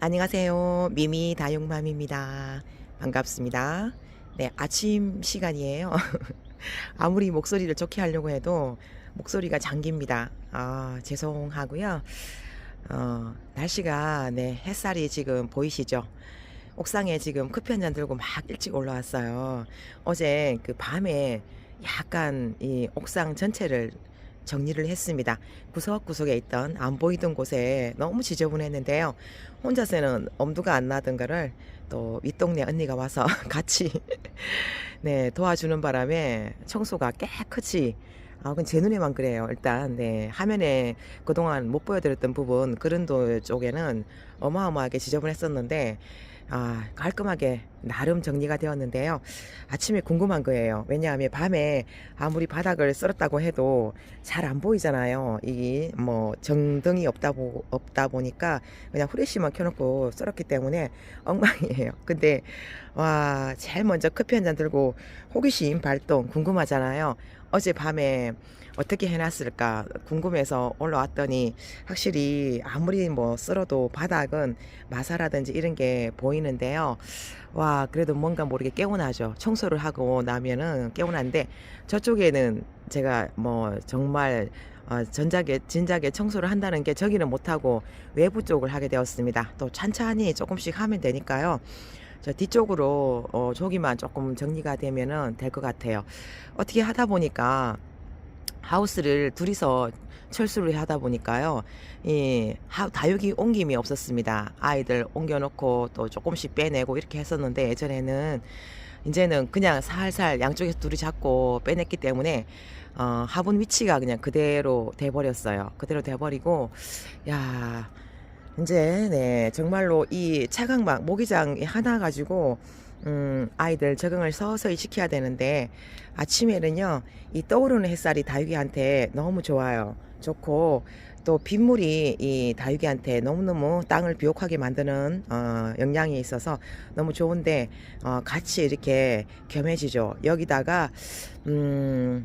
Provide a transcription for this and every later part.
안녕하세요. 미미 다육맘입니다. 반갑습니다. 네, 아침 시간이에요. 아무리 목소리를 좋게 하려고 해도 목소리가 잠깁니다. 죄송하고요. 날씨가 네, 햇살이 지금 보이시죠? 옥상에 지금 커피 한 잔 들고 막 일찍 올라왔어요. 어제 그 밤에 약간 이 옥상 전체를 정리를 했습니다. 구석구석에 있던 안 보이던 곳에 너무 지저분했는데요. 혼자서는 엄두가 안 나던 거를 또 윗동네 언니가 와서 같이 네, 도와주는 바람에 청소가 깨끗이 그건 제 눈에만 그래요. 일단 네, 화면에 그동안 못 보여드렸던 부분 그른도 쪽에는 어마어마하게 지저분했었는데 깔끔하게 나름 정리가 되었는데요. 아침에 궁금한 거예요. 왜냐하면 밤에 아무리 바닥을 썰었다고 해도 잘 안 보이잖아요. 이 뭐 정등이 없다 보니까 그냥 후레쉬만 켜놓고 썰었기 때문에 엉망이에요. 근데 와, 제일 먼저 커피 한 잔 들고 호기심 발동 궁금하잖아요. 어젯밤에 어떻게 해놨을까 궁금해서 올라왔더니 확실히 아무리 뭐 쓸어도 바닥은 마사라든지 이런 게 보이는데요. 와, 그래도 뭔가 모르게 개운하죠. 청소를 하고 나면은 개운한데 저쪽에는 제가 뭐 정말 진작에 청소를 한다는 게 저기는 못하고 외부 쪽을 하게 되었습니다. 또 찬찬히 조금씩 하면 되니까요. 저 뒤쪽으로 저기만 조금 정리가 되면은 될 것 같아요. 어떻게 하다 보니까 하우스를 둘이서 철수를 하다 보니까요. 이 다육이 옮김이 없었습니다. 아이들 옮겨놓고 또 조금씩 빼내고 이렇게 했었는데 예전에는 이제는 그냥 살살 양쪽에서 둘이 잡고 빼냈기 때문에 화분 위치가 그냥 그대로 돼 버렸어요. 그대로 돼 버리고 야, 인제 네, 정말로 이 차광막 모기장 하나 가지고 아이들 적응을 서서히 시켜야 되는데 아침에는요, 이 떠오르는 햇살이 다육이한테 너무 좋아요. 좋고 또 빗물이 이 다육이한테 너무너무 땅을 비옥하게 만드는 영향이 있어서 너무 좋은데 같이 이렇게 겸해지죠. 여기다가 음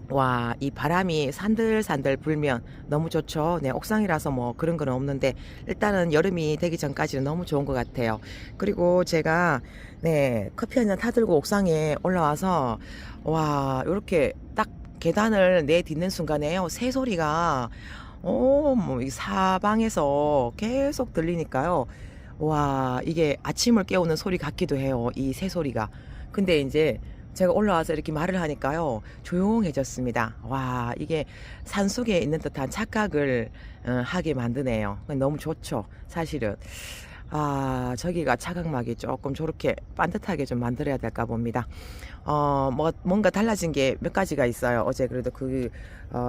와, 이 바람이 산들산들 불면 너무 좋죠. 네, 옥상이라서 뭐 그런 건 없는데 일단은 여름이 되기 전까지는 너무 좋은 것 같아요. 그리고 제가 네, 커피 한 잔 타들고 옥상에 올라와서 와, 요렇게 딱 계단을 내딛는 순간에요. 새 소리가 뭐 이 사방에서 계속 들리니까요. 와, 이게 아침을 깨우는 소리 같기도 해요. 이 새 소리가. 근데 이제 제가 올라와서 이렇게 말을 하니까요, 조용해졌습니다. 와, 이게 산속에 있는 듯한 착각을 하게 만드네요. 너무 좋죠, 사실은. 저기가 차각막이 조금 저렇게 반듯하게 좀 만들어야 될까 봅니다. 뭔가 달라진 게 몇 가지가 있어요. 어제 그래도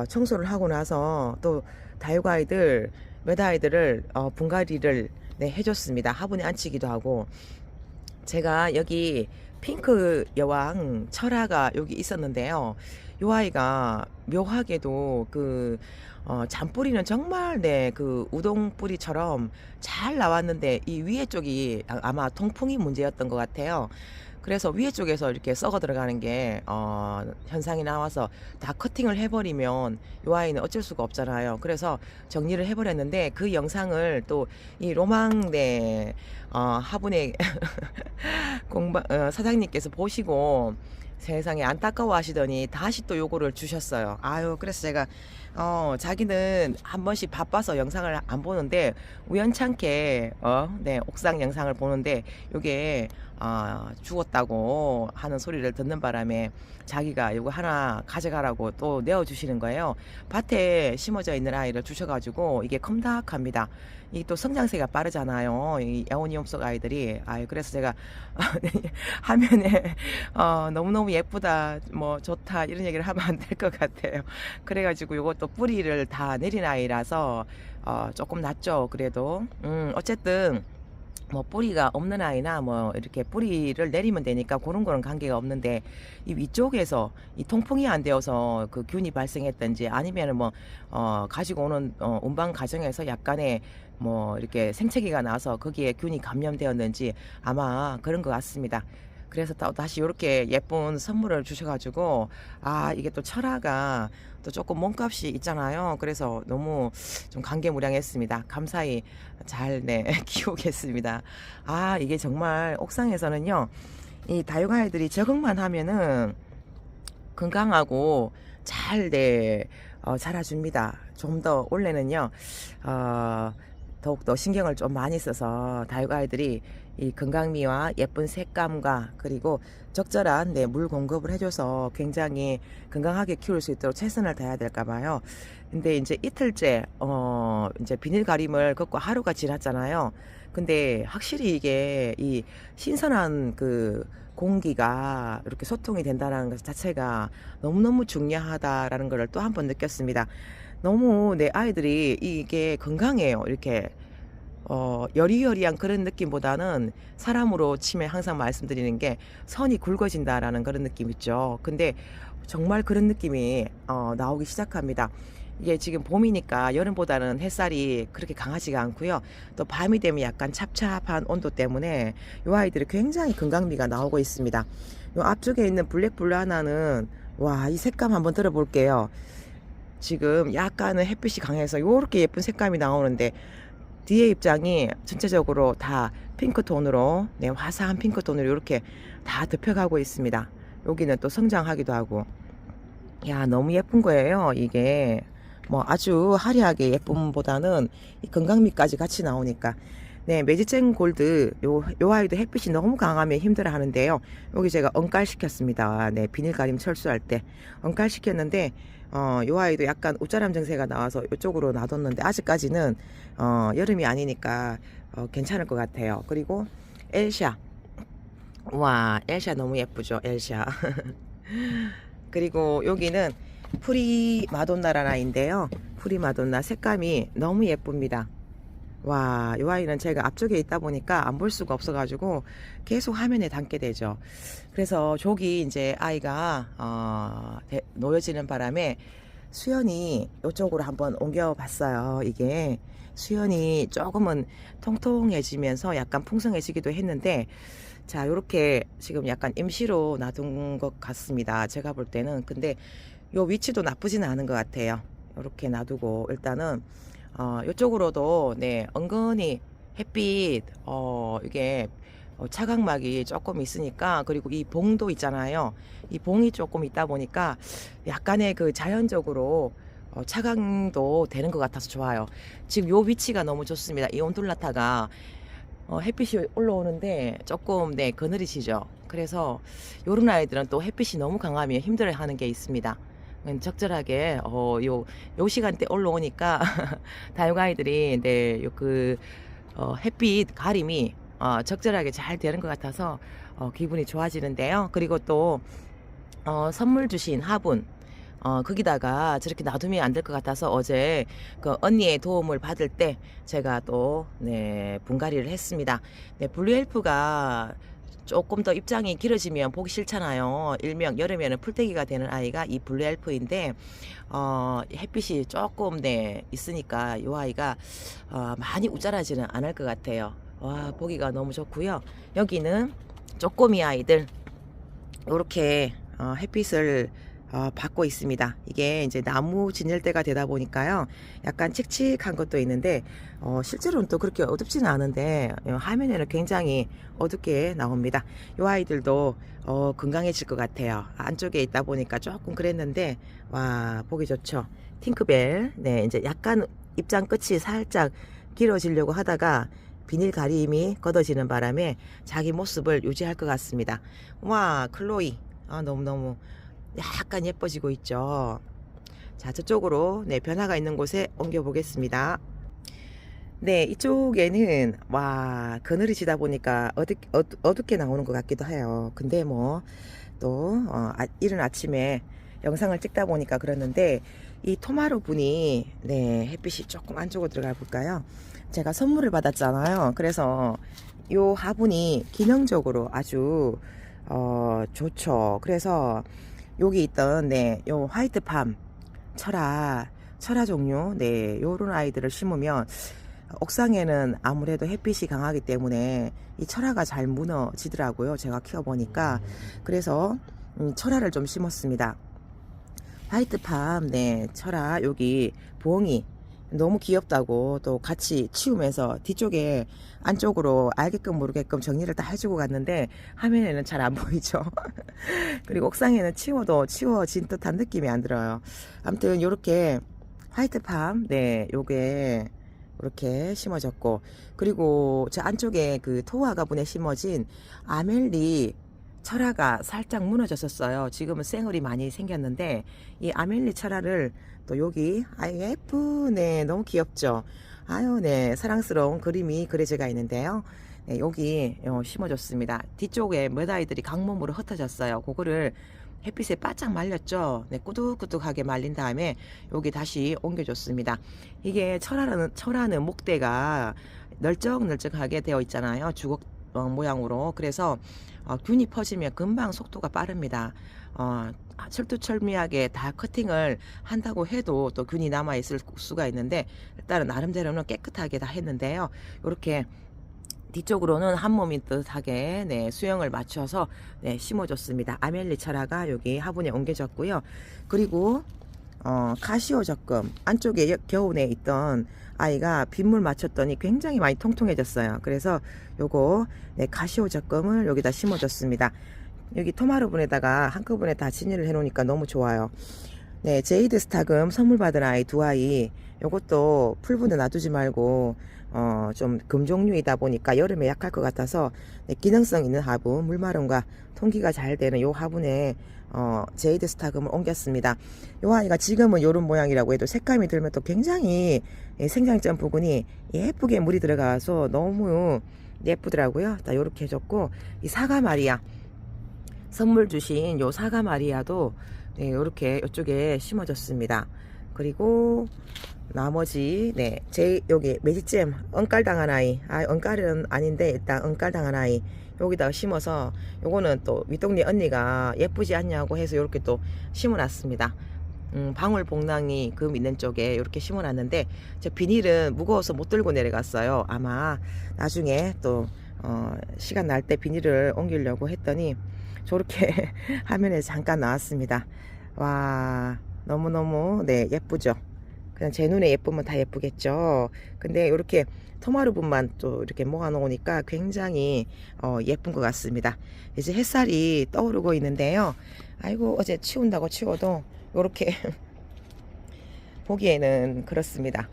청소를 하고 나서 또 다육아이들, 몇 아이들을 분갈이를 네, 해줬습니다. 화분에 앉히기도 하고. 제가 여기 핑크 여왕 철화가 여기 있었는데요. 요 아이가 묘하게도 잔뿌리는 정말 네, 그 우동 뿌리처럼 잘 나왔는데 이 위에 쪽이 아마 통풍이 문제였던 것 같아요. 그래서 위에 쪽에서 이렇게 썩어 들어가는 게 현상이 나와서 다 커팅을 해버리면 요 아이는 어쩔 수가 없잖아요. 그래서 정리를 해버렸는데 그 영상을 또 이 로망대 화분의 사장님께서 보시고 세상에 안타까워 하시더니 다시 또 요거를 주셨어요. 아유, 그래서 제가 자기는 한 번씩 바빠서 영상을 안 보는데 우연찮게 네, 옥상 영상을 보는데 요게 죽었다고 하는 소리를 듣는 바람에 자기가 요거 하나 가져가라고 또 내어주시는 거예요. 밭에 심어져 있는 아이를 주셔가지고 이게 컴닥합니다. 이 또 성장세가 빠르잖아요, 이 에오니움 속 아이들이. 그래서 제가 화면에 너무너무 예쁘다, 뭐 좋다 이런 얘기를 하면 안 될 것 같아요. 그래가지고 요것도 뿌리를 다 내린 아이라서 조금 낫죠. 그래도 어쨌든 뭐 뿌리가 없는 아이나 뭐 이렇게 뿌리를 내리면 되니까 그런 거는 관계가 없는데 이 위쪽에서 이 통풍이 안 되어서 그 균이 발생했던지 아니면은 뭐 가지고 오는 운반 과정에서 약간의 뭐 이렇게 생채기가 나서 거기에 균이 감염되었는지 아마 그런 것 같습니다. 그래서 또 다시 이렇게 예쁜 선물을 주셔가지고 이게 또 철화가 또 조금 몸값이 있잖아요. 그래서 너무 좀 감개무량했습니다. 감사히 잘 네, 키우겠습니다. 아, 이게 정말 옥상에서는요, 이 다육아이들이 적응만 하면은 건강하고 잘 네, 자라줍니다. 좀 더 원래는요, 더욱더 신경을 좀 많이 써서 다육아이들이 이 건강미와 예쁜 색감과 그리고 적절한 네, 물 공급을 해줘서 굉장히 건강하게 키울 수 있도록 최선을 다해야 될까 봐요. 근데 이제 이틀째 이제 비닐 가림을 걷고 하루가 지났잖아요. 근데 확실히 이게 이 신선한 그 공기가 이렇게 소통이 된다는 것 자체가 너무너무 중요하다라는 걸 또 한 번 느꼈습니다. 너무 내 아이들이 이게 건강해요. 이렇게 여리여리한 그런 느낌보다는 사람으로 치면 항상 말씀드리는 게 선이 굵어진다라는 그런 느낌 있죠. 근데 정말 그런 느낌이 나오기 시작합니다. 이게 지금 봄이니까 여름보다는 햇살이 그렇게 강하지가 않고요. 또 밤이 되면 약간 찹찹한 온도 때문에 이 아이들이 굉장히 건강미가 나오고 있습니다. 이 앞쪽에 있는 블랙블루 하나는 와, 이 색감 한번 들어볼게요. 지금 약간은 햇빛이 강해서 이렇게 예쁜 색감이 나오는데 뒤에 입장이 전체적으로 다 핑크톤으로 네, 화사한 핑크톤으로 이렇게 다 덮여가고 있습니다. 여기는 또 성장하기도 하고, 야, 너무 예쁜 거예요. 이게 뭐 아주 화려하게 예쁨보다는 이 건강미까지 같이 나오니까. 네, 매직젠 골드 요 아이도 햇빛이 너무 강하면 힘들어 하는데요. 여기 제가 언깔 시켰습니다. 네, 비닐 가림 철수할 때 언깔 시켰는데 요 아이도 약간 웃자람 증세가 나와서 이쪽으로 놔뒀는데 아직까지는 여름이 아니니까 괜찮을 것 같아요. 그리고 엘샤, 와, 엘샤 너무 예쁘죠, 엘샤. 그리고 여기는 프리마돈나라는 아이인데요. 프리마돈나 색감이 너무 예쁩니다. 와, 이 아이는 제가 앞쪽에 있다 보니까 안 볼 수가 없어가지고 계속 화면에 담게 되죠. 그래서 저기 이제 아이가 놓여지는 바람에 수연이 이쪽으로 한번 옮겨봤어요. 이게 수연이 조금은 통통해지면서 약간 풍성해지기도 했는데, 자, 요렇게 지금 약간 임시로 놔둔 것 같습니다. 제가 볼 때는. 근데 요 위치도 나쁘지는 않은 것 같아요. 요렇게 놔두고 일단은 이쪽으로도 네, 은근히 햇빛 이게 차광막이 조금 있으니까, 그리고 이 봉도 있잖아요. 이 봉이 조금 있다 보니까 약간의 그 자연적으로 차광도 되는 것 같아서 좋아요. 지금 요 위치가 너무 좋습니다. 이 온돌라타가 햇빛이 올라오는데 조금 네, 그늘이시죠. 그래서 요런 아이들은 또 햇빛이 너무 강하면 힘들어하는 게 있습니다. 적절하게 요 시간대 올라오니까 다육아이들이 네, 햇빛 가림이 적절하게 잘 되는 것 같아서 기분이 좋아지는데요. 그리고 또 선물 주신 화분, 거기다가 저렇게 놔두면 안 될 것 같아서 어제 그 언니의 도움을 받을 때 제가 또 네, 분갈이를 했습니다. 네, 블루헬프가 조금 더 입장이 길어지면 보기 싫잖아요. 일명 여름에는 풀떼기가 되는 아이가 이 블루엘프인데 햇빛이 조금 네, 있으니까 이 아이가 많이 우짜라지는 않을 것 같아요. 와, 보기가 너무 좋고요. 여기는 쪼꼬미 아이들 이렇게 햇빛을 받고 있습니다. 이게 이제 나무 진열대가 되다 보니까요, 약간 칙칙한 것도 있는데 실제로는 또 그렇게 어둡지는 않은데 화면에는 굉장히 어둡게 나옵니다. 이 아이들도 건강해질 것 같아요. 안쪽에 있다 보니까 조금 그랬는데 와, 보기 좋죠. 팅크벨, 네, 이제 약간 입장 끝이 살짝 길어지려고 하다가 비닐 가림이 걷어지는 바람에 자기 모습을 유지할 것 같습니다. 와, 클로이, 너무너무 약간 예뻐지고 있죠. 자, 저쪽으로 네, 변화가 있는 곳에 옮겨 보겠습니다. 네, 이쪽에는 와, 그늘이 지다 보니까 어둡게 나오는 것 같기도 해요. 근데 뭐 또 이른 아침에 영상을 찍다 보니까 그랬는데, 이 토마루 분이 네, 햇빛이 조금 안쪽으로 들어가 볼까요? 제가 선물을 받았잖아요. 그래서 요 화분이 기능적으로 아주 좋죠. 그래서 여기 있던 네, 요 화이트팜 철화 종류 네, 요런 아이들을 심으면 옥상에는 아무래도 햇빛이 강하기 때문에 이 철화가 잘 무너지더라고요. 제가 키워보니까. 그래서 철화를 좀 심었습니다. 화이트팜 네 철아 여기 부엉이 너무 귀엽다고 또 같이 치우면서 뒤쪽에 안쪽으로 알게끔 모르게끔 정리를 다 해주고 갔는데 화면에는 잘 안 보이죠. 그리고 옥상에는 치워도 치워진 듯한 느낌이 안 들어요. 아무튼 요렇게 화이트팜 네 요게 이렇게 심어졌고, 그리고 저 안쪽에 그 토화 가분에 심어진 아멜리 철화가 살짝 무너졌었어요. 지금은 쌩얼이 많이 생겼는데 이 아멜리 철화를 또 여기 아유 예쁘네 너무 귀엽죠. 아유 네 사랑스러운 그림이 그려져가 있는데요. 네, 여기 심어줬습니다. 뒤쪽에 몇 아이들이 강몸으로 흩어졌어요. 그거를 햇빛에 바짝 말렸죠. 네, 꾸덕꾸덕하게 말린 다음에 여기 다시 옮겨줬습니다. 이게 철화는 목대가 널쩍널쩍하게 되어 있잖아요. 주걱 모양으로. 그래서 균이 퍼지면 금방 속도가 빠릅니다. 철두철미하게 다 커팅을 한다고 해도 또 균이 남아 있을 수가 있는데 일단은 나름대로는 깨끗하게 다 했는데요. 이렇게 뒤쪽으로는 한 몸인 듯하게 네, 수영을 맞춰서 네, 심어줬습니다. 아멜리 철화가 여기 화분에 옮겨졌고요. 그리고 카시오 적금 안쪽에 겨우내 있던 아이가 빗물 맞췄더니 굉장히 많이 통통해졌어요. 그래서 요거 네, 카시오 적금을 여기다 심어줬습니다. 여기 토마르분에다가 한꺼번에 다 진열을 해 놓으니까 너무 좋아요. 네, 제이드 스타금 선물 받은 아이 두 아이 요것도 풀분에 놔두지 말고 좀 금종류이다 보니까 여름에 약할 것 같아서 네, 기능성 있는 화분 물마름과 통기가 잘 되는 요 화분에 제이드 스타금을 옮겼습니다. 요 아이가 지금은 요런 모양이라고 해도 색감이 들면 또 굉장히 생장점 부분이 예쁘게 물이 들어가서 너무 예쁘더라고요. 자, 요렇게 해줬고 이 사과 마리아 선물 주신 요 사과 마리아도 네, 요렇게 이쪽에 심어졌습니다. 그리고 나머지 네, 여기 매직잼 은깔당한 아이 은깔은 아닌데 일단 은깔당한 아이 여기다가 심어서 요거는 또 윗동네 언니가 예쁘지 않냐고 해서 요렇게 또 심어놨습니다. 방울복랑이 금 있는 쪽에 이렇게 심어놨는데 저 비닐은 무거워서 못 들고 내려갔어요. 아마 나중에 또 시간 날 때 비닐을 옮기려고 했더니 저렇게 화면에 잠깐 나왔습니다. 와 너무너무 네 예쁘죠. 그냥 제 눈에 예쁘면 다 예쁘겠죠. 근데 이렇게 토마르분만 또 이렇게 모아 놓으니까 굉장히 예쁜 것 같습니다. 이제 햇살이 떠오르고 있는데요. 아이고 어제 치운다고 치워도 이렇게 보기에는 그렇습니다.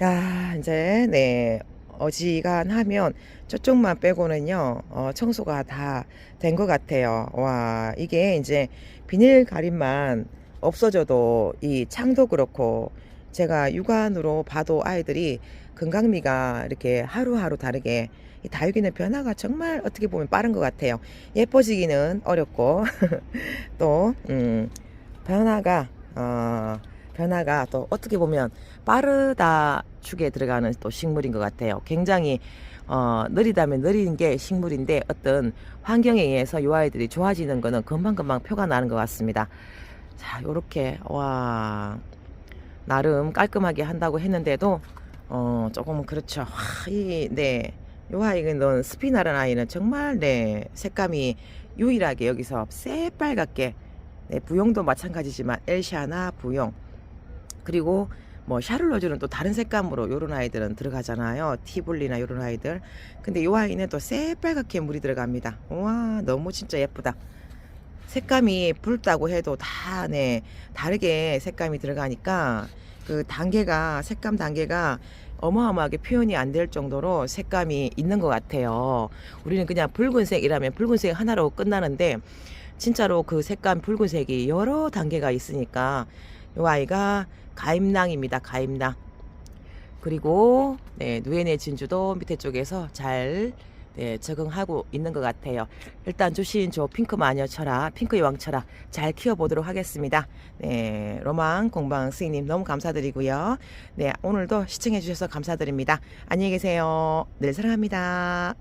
야 이제 네 어지간하면 저쪽만 빼고는요 청소가 다 된 것 같아요. 와 이게 이제 비닐 가림만 없어져도 이 창도 그렇고 제가 육안으로 봐도 아이들이 건강미가 이렇게 하루하루 다르게 이 다육이는 변화가 정말 어떻게 보면 빠른 것 같아요. 예뻐지기는 어렵고 또 변화가 또 어떻게 보면 빠르다 축에 들어가는 또 식물인 것 같아요. 굉장히 느리다면 느린 게 식물인데 어떤 환경에 의해서 이 아이들이 좋아지는 거는 금방금방 표가 나는 것 같습니다. 자 요렇게 와 나름 깔끔하게 한다고 했는데도 조금 그렇죠. 네, 요 아이는 스피나라는 아이는 정말 네 색감이 유일하게 여기서 새빨갛게 네, 부용도 마찬가지지만 엘샤나 부용 그리고 뭐 샤를로즈는 또 다른 색감으로 요런 아이들은 들어가잖아요. 티블리나 요런 아이들. 근데 요 아이는 또 새빨갛게 물이 들어갑니다. 와 너무 진짜 예쁘다. 색감이 붉다고 해도 다 네 다르게 색감이 들어가니까 그 단계가 색감 단계가 어마어마하게 표현이 안 될 정도로 색감이 있는 것 같아요. 우리는 그냥 붉은색이라면 붉은색 하나로 끝나는데 진짜로 그 색감 붉은색이 여러 단계가 있으니까 이 아이가 가임낭입니다. 가임낭. 그리고 네, 누에네 진주도 밑에 쪽에서 잘 네, 적응하고 있는 것 같아요. 일단 주신 저 핑크 마녀 철학, 핑크의 왕철학 잘 키워보도록 하겠습니다. 네, 로망 공방 스님 너무 감사드리고요. 네, 오늘도 시청해 주셔서 감사드립니다. 안녕히 계세요. 늘 사랑합니다.